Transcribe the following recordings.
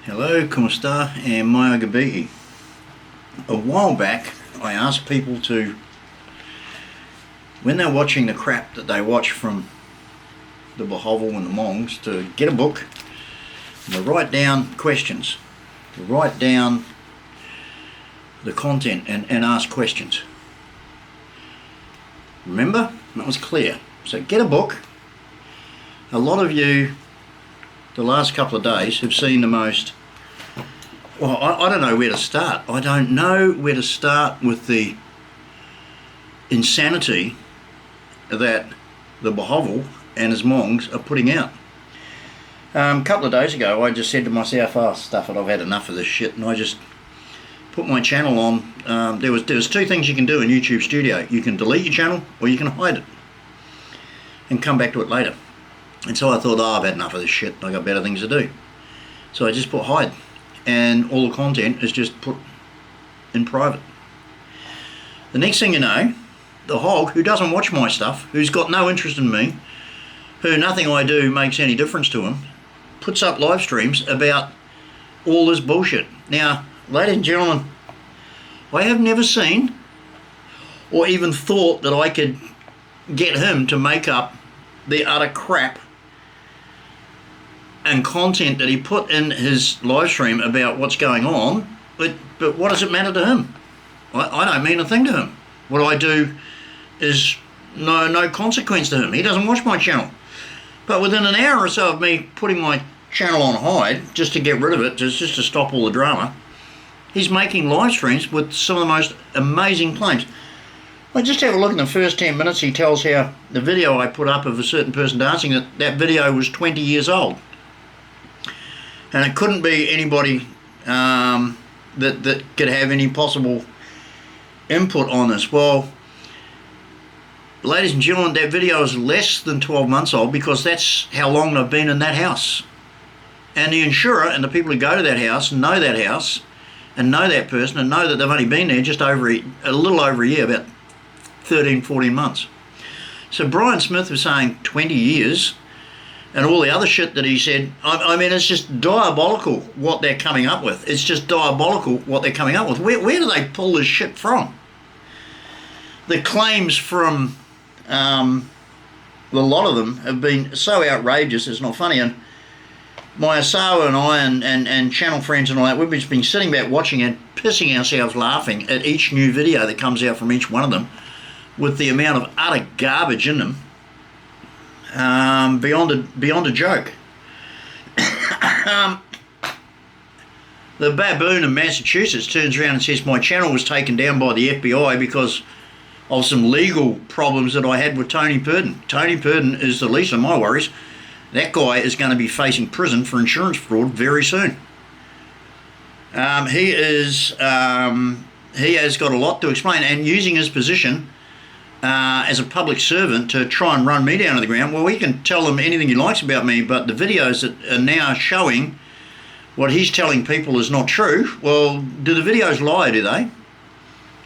Hello, como está, and maya gabigi. A while back, I asked people to, when they're watching the crap that they watch from the Behovel and the Mongs, to get a book and to write down questions, to write down the content and ask questions. Remember? That was clear. So get a book. A lot of you, the last couple of days, have seen the most, well, I don't know where to start. I don't know where to start with the insanity that the Behovel and his Mongs are putting out. A couple of days ago, I just said to myself, oh, stuff it, I've had enough of this shit, and I just put my channel on. There was two things you can do in YouTube Studio. You can delete your channel, or you can hide it and come back to it later. And so I thought, oh, I've had enough of this shit, I got better things to do. So I just put hide, and all the content is just put in private. The next thing you know, the Hogg, who doesn't watch my stuff, who's got no interest in me, who nothing I do makes any difference to him, puts up live streams about all this bullshit. Now, ladies and gentlemen, I have never seen or even thought that I could get him to make up the utter crap and content that he put in his live stream about what's going on, but what does it matter to him? I don't mean a thing to him. What I do is no consequence to him. He doesn't watch my channel. But within an hour or so of me putting my channel on hide, just to get rid of it, just to stop all the drama, he's making live streams with some of the most amazing claims. Well, just have a look in the first 10 minutes. He tells how the video I put up of a certain person dancing, that video was 20 years old. And it couldn't be anybody that could have any possible input on this. Well, ladies and gentlemen, that video is less than 12 months old, because that's how long I've been in that house. And the insurer and the people who go to that house know that house and know that person and know that they've only been there just over a little over a year, about 13, 14 months. So Brian Smith was saying 20 years, and all the other shit that he said, I mean, it's just diabolical what they're coming up with. It's just diabolical what they're coming up with. Where do they pull this shit from? The claims from a lot of them have been so outrageous, it's not funny. And my Asawa and I and channel friends and all that, we've just been sitting back watching and pissing ourselves laughing at each new video that comes out from each one of them, with the amount of utter garbage in them, beyond a joke. The baboon in Massachusetts turns around and says my channel was taken down by the FBI because of some legal problems that I had with Tony Purdon. Tony Purdon is the least of my worries. That guy is going to be facing prison for insurance fraud very soon. He has got a lot to explain, and using his position as a public servant to try and run me down to the ground. Well, he can tell them anything he likes about me, but the videos that are now showing what he's telling people is not true. Well, do the videos lie, do they?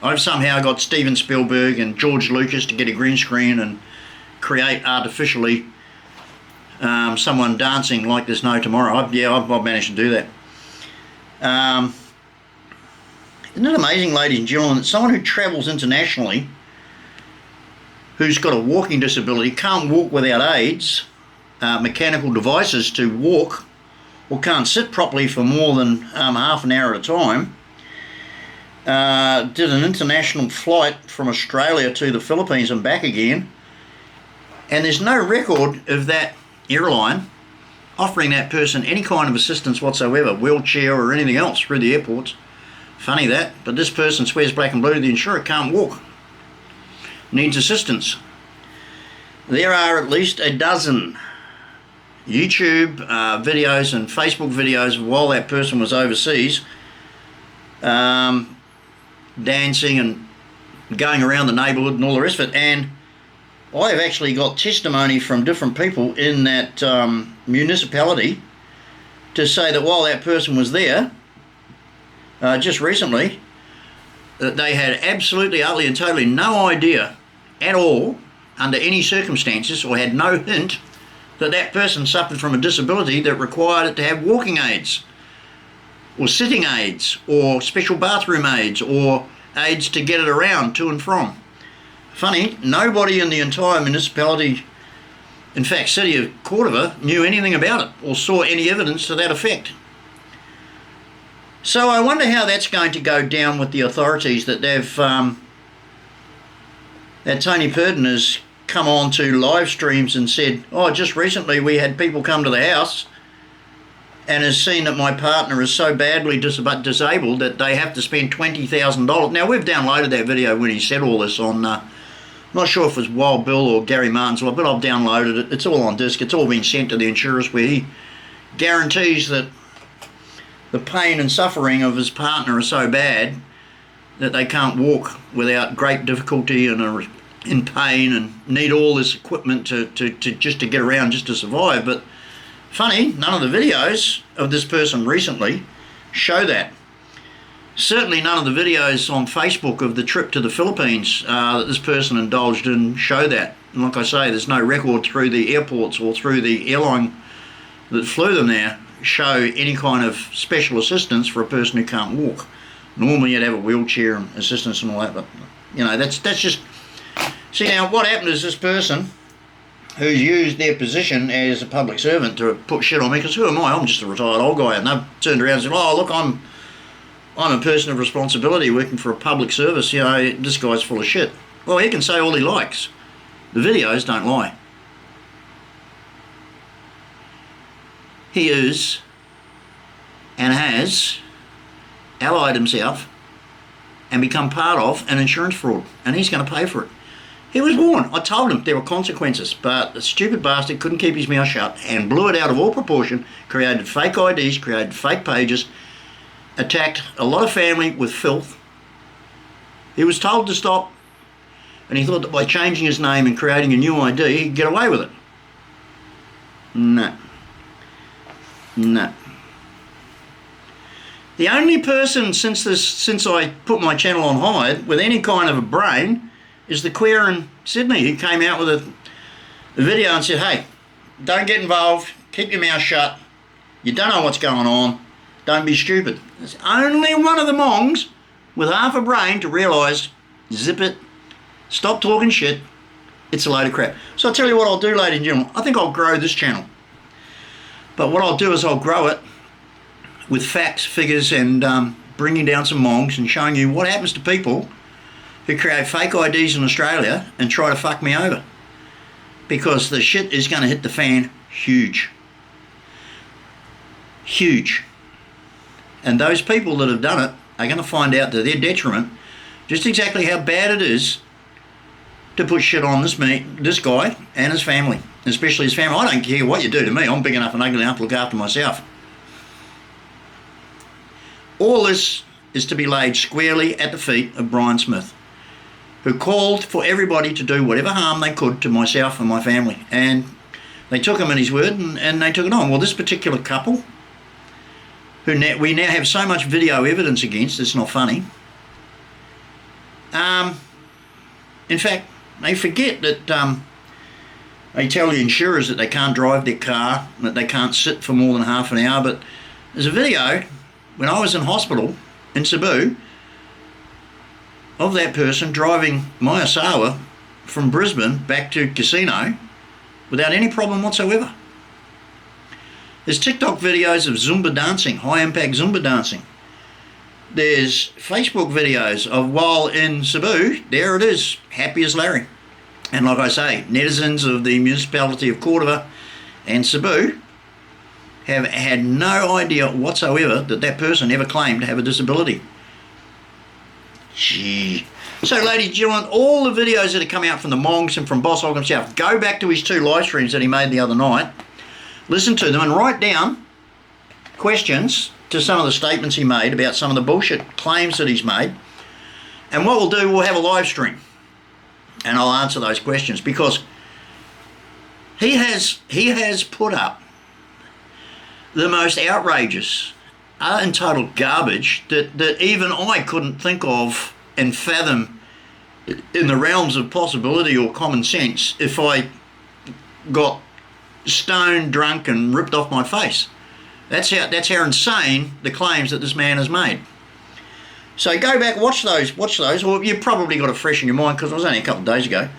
I've somehow got Steven Spielberg and George Lucas to get a green screen and create artificially someone dancing like there's no tomorrow. I've managed to do that. Isn't it amazing, ladies and gentlemen, that someone who travels internationally, who's got a walking disability, can't walk without aids, mechanical devices to walk, or can't sit properly for more than half an hour at a time, did an international flight from Australia to the Philippines and back again, and there's no record of that airline offering that person any kind of assistance whatsoever, wheelchair or anything else, through the airports. Funny that, but this person swears black and blue the insurer can't walk, needs assistance. There are at least a dozen YouTube videos and Facebook videos while that person was overseas, dancing and going around the neighbourhood and all the rest of it. And I have actually got testimony from different people in that municipality to say that while that person was there, just recently, that they had absolutely, utterly and totally no idea at all, under any circumstances, or had no hint that that person suffered from a disability that required it to have walking aids. or sitting aids, or special bathroom aids, or aids to get it around to and from. Funny, nobody in the entire municipality, in fact city of Cordova, knew anything about it or saw any evidence to that effect. So I wonder how that's going to go down with the authorities, that they've that Tony Purdon has come on to live streams and said, oh, just recently we had people come to the house and has seen that my partner is so badly disabled that they have to spend $20,000. Now, we've downloaded that video when he said all this on, I'm not sure if it was Wild Bill or Gary Martin's, but I've downloaded it. It's all on disc. It's all been sent to the insurers, where he guarantees that the pain and suffering of his partner are so bad that they can't walk without great difficulty and are in pain and need all this equipment to just to get around, just to survive. But funny, none of the videos of this person recently show that. Certainly none of the videos on Facebook of the trip to the Philippines that this person indulged in show that. And like I say, there's no record through the airports or through the airline that flew them there show any kind of special assistance for a person who can't walk. Normally you'd have a wheelchair and assistance and all that, but you know, that's just... See, now what happened is this person who's used their position as a public servant to put shit on me, because who am I? I'm just a retired old guy, and they've turned around and said, oh look, I'm a person of responsibility working for a public service, you know, this guy's full of shit. Well, he can say all he likes. The videos don't lie. He is and has allied himself and become part of an insurance fraud, and he's going to pay for it. He was warned. I told him there were consequences, but the stupid bastard couldn't keep his mouth shut and blew it out of all proportion, created fake IDs, created fake pages, attacked a lot of family with filth. He was told to stop, and he thought that by changing his name and creating a new ID, he'd get away with it. No. No. The only person since I put my channel on Hogg with any kind of a brain is the queer in Sydney, who came out with a video and said, hey, don't get involved, keep your mouth shut, you don't know what's going on, don't be stupid. There's only one of the mongs with half a brain to realise, zip it, stop talking shit, it's a load of crap. So I'll tell you what I'll do, ladies and gentlemen, I think I'll grow this channel. But what I'll do is I'll grow it with facts, figures, and bringing down some mongs and showing you what happens to people who create fake IDs in Australia and try to fuck me over. Because the shit is going to hit the fan huge. Huge. And those people that have done it are going to find out to their detriment just exactly how bad it is to put shit on this guy and his family. Especially his family. I don't care what you do to me. I'm big enough and ugly enough to look after myself. All this is to be laid squarely at the feet of Brian Smith, who called for everybody to do whatever harm they could to myself and my family. And they took him at his word and they took it on. Well, this particular couple, who we now have so much video evidence against, it's not funny. In fact, they forget that they tell the insurers that they can't drive their car, that they can't sit for more than half an hour. But there's a video when I was in hospital in Cebu of that person driving my Asawa from Brisbane back to Casino without any problem whatsoever. There's TikTok videos of Zumba dancing, high impact Zumba dancing. There's Facebook videos of while in Cebu, there it is, happy as Larry. And like I say, netizens of the municipality of Cordova and Cebu have had no idea whatsoever that that person ever claimed to have a disability. Gee. So ladies and gentlemen, all the videos that have come out from the mongs and from Boss Hogg himself, go back to his 2 live streams that he made the other night, listen to them and write down questions to some of the statements he made about some of the bullshit claims that he's made. And what we'll do, we'll have a live stream and I'll answer those questions, because he has put up the most outrageous, entitled garbage that even I couldn't think of and fathom in the realms of possibility or common sense if I got stoned, drunk and ripped off my face. That's how insane the claims that this man has made. So go back, watch those. Well, you've probably got it fresh in your mind because it was only a couple of days ago.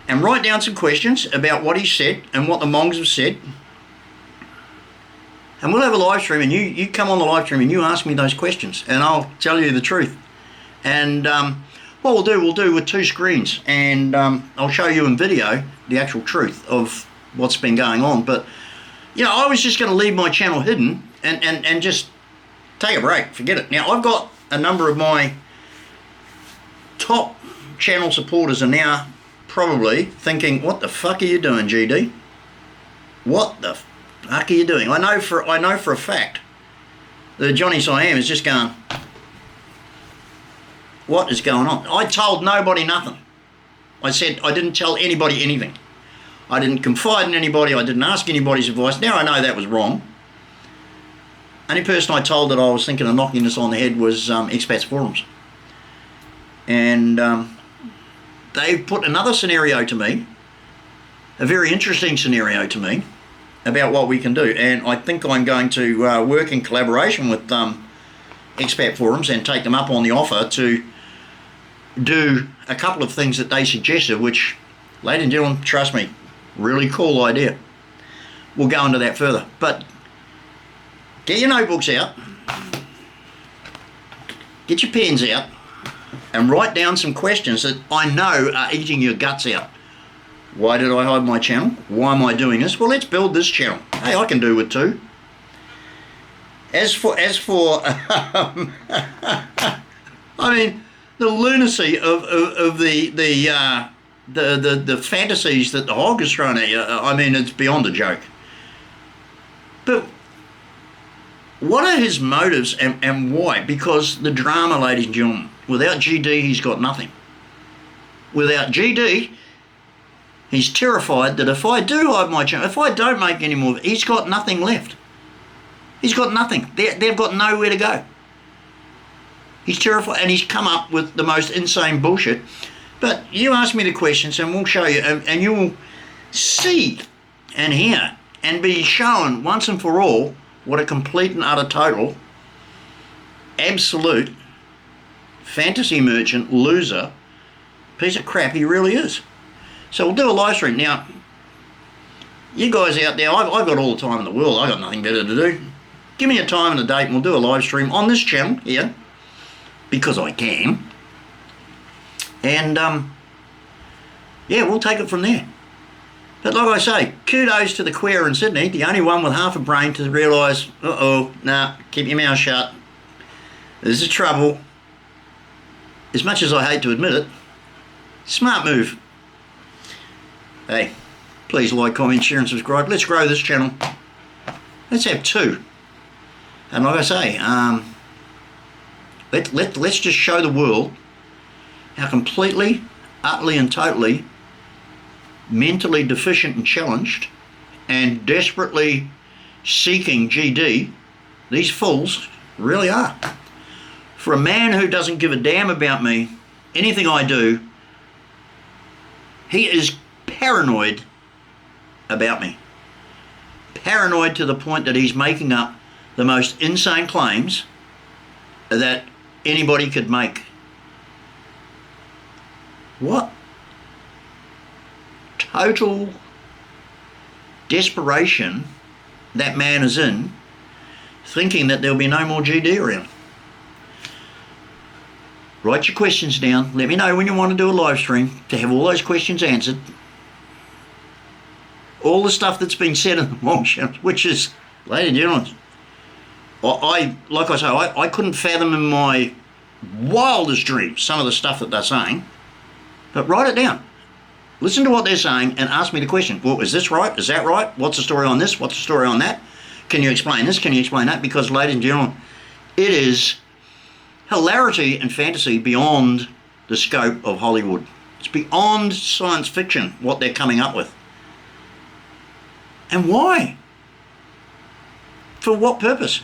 And write down some questions about what he said and what the Mongs have said. And we'll have a live stream, and you come on the live stream and you ask me those questions, and I'll tell you the truth. And what we'll do with 2 screens, and I'll show you in video the actual truth of what's been going on. But you know, I was just going to leave my channel hidden and just take a break, forget it. Now I've got a number of my top channel supporters are now probably thinking, what the fuck are you doing, GD? What the fuck are you doing? I know for a fact that Johnny Siam is just going, what is going on? I told nobody nothing. I said I didn't tell anybody anything. I didn't confide in anybody. I didn't ask anybody's advice. Now I know that was wrong. Only person I told that I was thinking of knocking this on the head was Expats Forums. And they put another scenario to me, a very interesting scenario to me, about what we can do. And I think I'm going to work in collaboration with Expat Forums and take them up on the offer to do a couple of things that they suggested, which, ladies and gentlemen, trust me, really cool idea. We'll go into that further. But get your notebooks out, get your pens out, and write down some questions that I know are eating your guts out. Why did I hide my channel? Why am I doing this? Well, let's build this channel. Hey, I can do with 2. As for I mean, the lunacy of the fantasies that the Hogg is throwing at you, I mean, it's beyond a joke. But what are his motives and why? Because the drama, ladies and gentlemen, without GD, he's got nothing. Without GD, he's terrified that if I do hide my channel, if I don't make any more, he's got nothing left. He's got nothing. They've got nowhere to go. He's terrified, and he's come up with the most insane bullshit. But you ask me the questions and we'll show you, and you will see and hear and be shown once and for all what a complete and utter total, absolute, fantasy merchant, loser, piece of crap he really is. So we'll do a live stream. Now, you guys out there, I've got all the time in the world. I've got nothing better to do. Give me a time and a date and we'll do a live stream on this channel here, because I can. And yeah, we'll take it from there. But like I say, kudos to the queer in Sydney, the only one with half a brain to realise, keep your mouth shut. This is trouble. As much as I hate to admit it, smart move. Hey, please like, comment, share and subscribe. Let's grow this channel. Let's have 2. And like I say, let's just show the world how completely, utterly and totally mentally deficient and challenged and desperately seeking GD these fools really are. For a man who doesn't give a damn about me, anything I do, he is paranoid about me. Paranoid to the point that he's making up the most insane claims that anybody could make. What total desperation that man is in, thinking that there'll be no more GD around. Write your questions down. Let me know when you want to do a live stream to have all those questions answered. All the stuff that's been said in the Mongs channel, which is, ladies and gentlemen, like I say, I couldn't fathom in my wildest dreams some of the stuff that they're saying. But write it down. Listen to what they're saying and ask me the question. Well, is this right? Is that right? What's the story on this? What's the story on that? Can you explain this? Can you explain that? Because, ladies and gentlemen, it is hilarity and fantasy beyond the scope of Hollywood. It's beyond science fiction what they're coming up with. And why? For what purpose?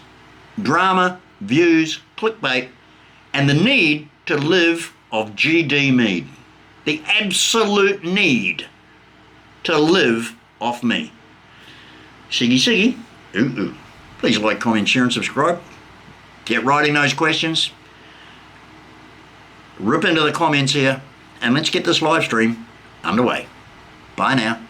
Drama, views, clickbait, and the need to live of GD mead. The absolute need to live off me. Siggy siggy, ooh ooh. Please like, comment, share and subscribe. Get writing those questions. Rip into the comments here and let's get this live stream underway. Bye now.